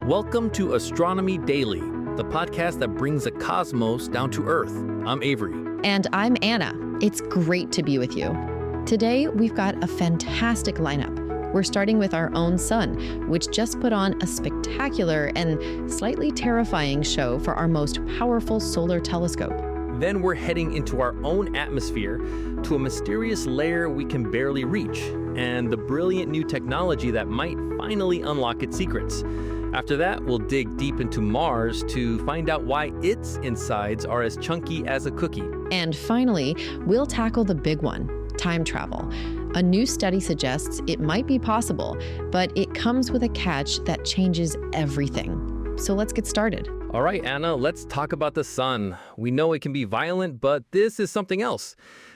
Welcome to Astronomy Daily, the podcast that brings the cosmos down to Earth. I'm Avery. And I'm Anna. It's great to be with you. Today, we've got a fantastic lineup. We're starting with our own sun, which just put on a spectacular and slightly terrifying show for our most powerful solar telescope. Then we're heading into our own atmosphere to a mysterious layer we can barely reach, and the brilliant new technology that might finally unlock its secrets. After that, we'll dig deep into Mars to find out why its insides are as chunky as a cookie. And finally, we'll tackle the big one, time travel. A new study suggests it might be possible, but it comes with a catch that changes everything. So let's get started. All right, Anna, let's talk about the sun. We know it can be violent, but this is something else.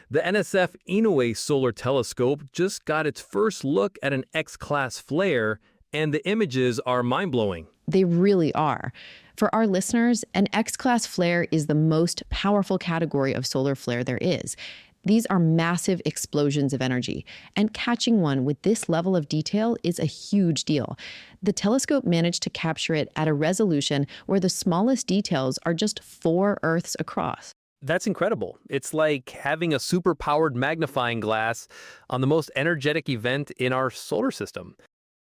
The NSF Inouye Solar Telescope just got its first look at an X-class flare, and the images are mind-blowing. They really are. For our listeners, an X-class flare is the most powerful category of solar flare there is. These are massive explosions of energy, and catching one with this level of detail is a huge deal. The telescope managed to capture it at a resolution where the smallest details are just 4 Earths across. That's incredible. It's like having a super-powered magnifying glass on the most energetic event in our solar system.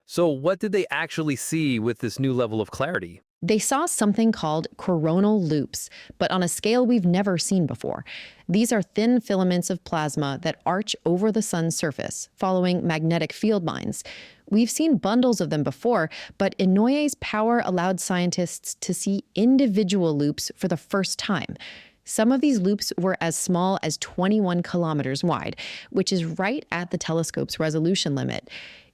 So what did they actually see with this new level of clarity? They saw something called coronal loops, but on a scale we've never seen before. These are thin filaments of plasma that arch over the sun's surface, following magnetic field lines. We've seen bundles of them before, but Inouye's power allowed scientists to see individual loops for the first time. Some of these loops were as small as 21 kilometers wide, which is right at the telescope's resolution limit.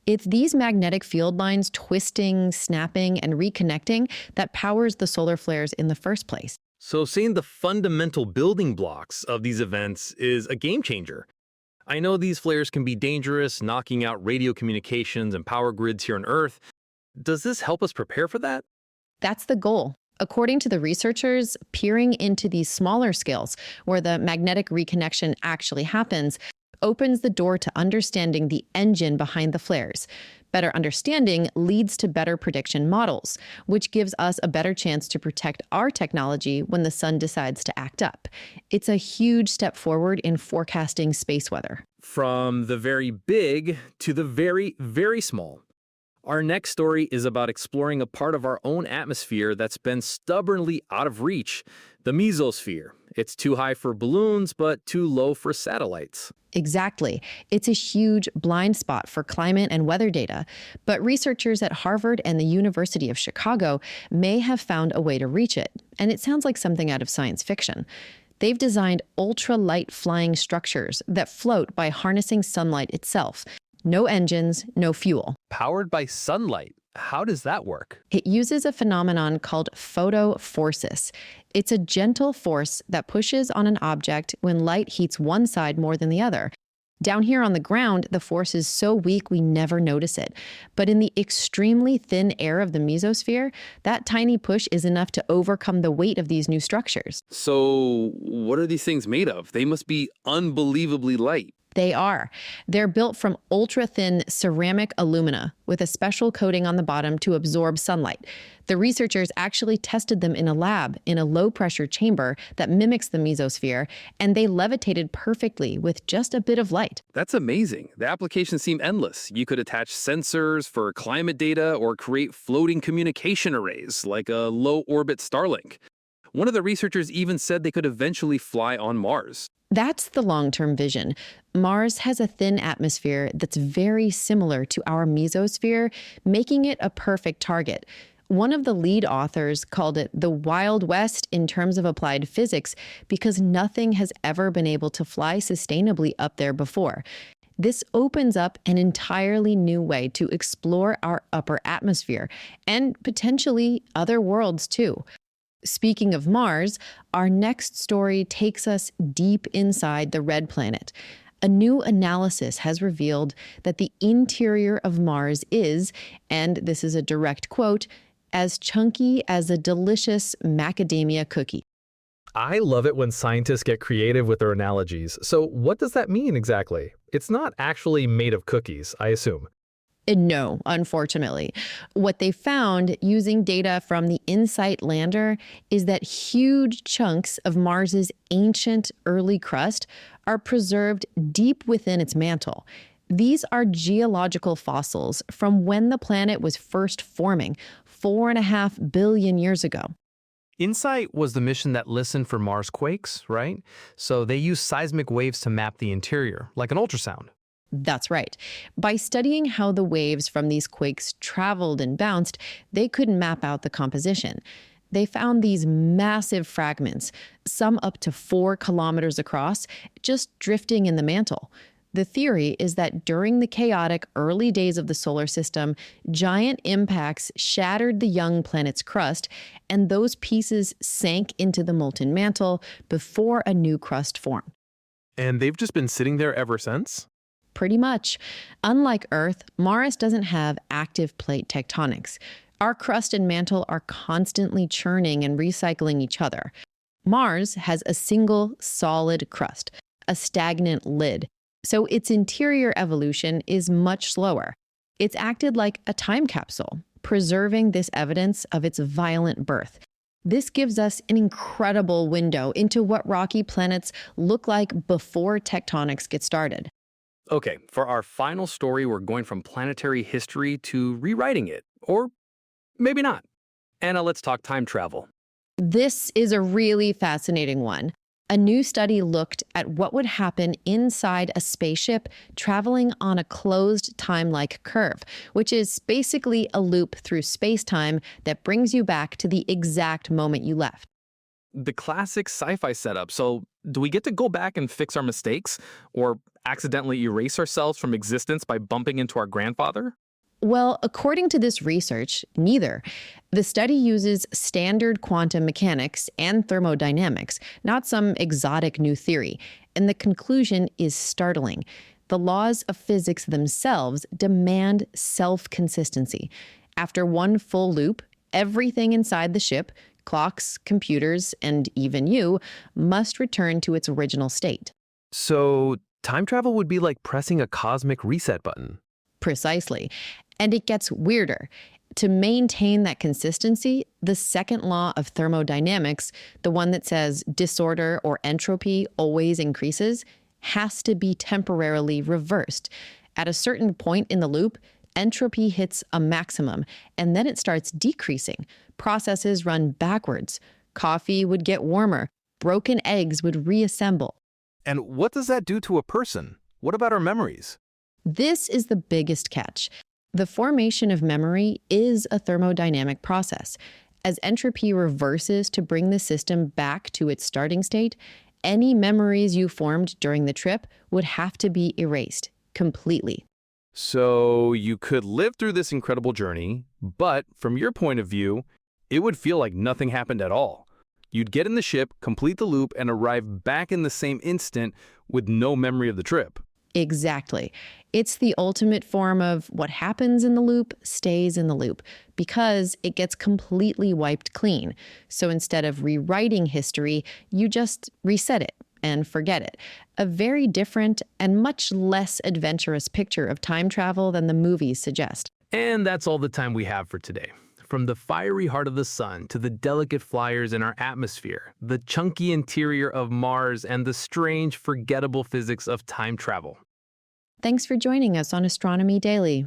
It's these magnetic field lines twisting, snapping, and reconnecting that powers the solar flares in the first place. So seeing the fundamental building blocks of these events is a game changer. I know these flares can be dangerous, knocking out radio communications and power grids here on Earth. Does this help us prepare for that? That's the goal. According to the researchers, peering into these smaller scales, where the magnetic reconnection actually happens, opens the door to understanding the engine behind the flares. Better understanding leads to better prediction models, which gives us a better chance to protect our technology when the sun decides to act up. It's a huge step forward in forecasting space weather. From the very big to the very, very small. Our next story is about exploring a part of our own atmosphere that's been stubbornly out of reach, the Mesosphere. It's too high for balloons, but too low for satellites. Exactly. It's a huge blind spot for climate and weather data, but researchers at Harvard and the University of Chicago may have found a way to reach it, and it sounds like something out of science fiction. They've designed ultralight flying structures that float by harnessing sunlight itself. No engines, no fuel. Powered by sunlight. How does that work? It uses a phenomenon called photophorsis. It's a gentle force that pushes on an object when light heats one side more than the other. Down here on the ground, the force is so weak we never notice it. But in the extremely thin air of the mesosphere, that tiny push is enough to overcome the weight of these new structures. So what are these things made of? They must be unbelievably light. They are. They're built from ultra-thin ceramic alumina with a special coating on the bottom to absorb sunlight. The researchers actually tested them in a lab in a low-pressure chamber that mimics the mesosphere, and they levitated perfectly with just a bit of light. That's amazing. The applications seem endless. You could attach sensors for climate data or create floating communication arrays like a low-orbit Starlink. One of the researchers even said they could eventually fly on Mars. That's the long-term vision. Mars has a thin atmosphere that's very similar to our mesosphere, making it a perfect target. One of the lead authors called it the Wild West in terms of applied physics because nothing has ever been able to fly sustainably up there before. This opens up an entirely new way to explore our upper atmosphere and potentially other worlds too. Speaking of Mars, our next story takes us deep inside the red planet. A new analysis has revealed that the interior of Mars is, and this is a direct quote, as chunky as a delicious macadamia cookie. I love it when scientists get creative with their analogies. So what does that mean exactly? It's not actually made of cookies, I assume. No, unfortunately. What they found using data from the InSight lander is that huge chunks of Mars's ancient early crust are preserved deep within its mantle. These are geological fossils from when the planet was first forming 4.5 billion years ago. InSight was the mission that listened for Mars quakes, right? So they used seismic waves to map the interior, like an ultrasound. That's right. By studying how the waves from these quakes traveled and bounced, they could map out the composition. They found these massive fragments, some up to 4 kilometers across, just drifting in the mantle. The theory is that during the chaotic early days of the solar system, giant impacts shattered the young planet's crust, and those pieces sank into the molten mantle before a new crust formed. And they've just been sitting there ever since? Pretty much. Unlike Earth, Mars doesn't have active plate tectonics. Our crust and mantle are constantly churning and recycling each other. Mars has a single solid crust, a stagnant lid. So its interior evolution is much slower. It's acted like a time capsule, preserving this evidence of its violent birth. This gives us an incredible window into what rocky planets look like before tectonics get started. Okay, for our final story, we're going from planetary history to rewriting it. Or maybe not. Anna, let's talk time travel. This is a really fascinating one. A new study looked at what would happen inside a spaceship traveling on a closed time-like curve, which is basically a loop through space-time that brings you back to the exact moment you left. The classic sci-fi setup. So do we get to go back and fix our mistakes? Or accidentally erase ourselves from existence by bumping into our grandfather? Well, according to this research, neither. The study uses standard quantum mechanics and thermodynamics, not some exotic new theory. And the conclusion is startling. The laws of physics themselves demand self-consistency. After one full loop, everything inside the ship, clocks, computers, and even you, must return to its original state. So time travel would be like pressing a cosmic reset button. Precisely. And it gets weirder. To maintain that consistency, the second law of thermodynamics, the one that says disorder or entropy always increases, has to be temporarily reversed. At a certain point in the loop, entropy hits a maximum, and then it starts decreasing. Processes run backwards. Coffee would get warmer. Broken eggs would reassemble. And what does that do to a person? What about our memories? This is the biggest catch. The formation of memory is a thermodynamic process. As entropy reverses to bring the system back to its starting state, any memories you formed during the trip would have to be erased completely. So you could live through this incredible journey, but from your point of view, it would feel like nothing happened at all. You'd get in the ship, complete the loop, and arrive back in the same instant with no memory of the trip. Exactly. It's the ultimate form of what happens in the loop stays in the loop because it gets completely wiped clean. So instead of rewriting history, you just reset it and forget it. A very different and much less adventurous picture of time travel than the movies suggest. And that's all the time we have for today. From the fiery heart of the sun to the delicate flyers in our atmosphere, the chunky interior of Mars, and the strange, forgettable physics of time travel. Thanks for joining us on Astronomy Daily.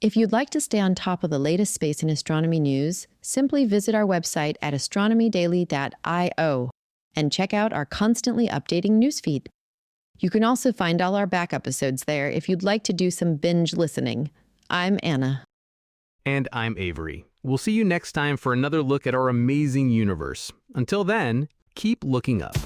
If you'd like to stay on top of the latest space and astronomy news, simply visit our website at astronomydaily.io and check out our constantly updating newsfeed. You can also find all our back episodes there if you'd like to do some binge listening. I'm Anna. And I'm Avery. We'll see you next time for another look at our amazing universe. Until then, keep looking up.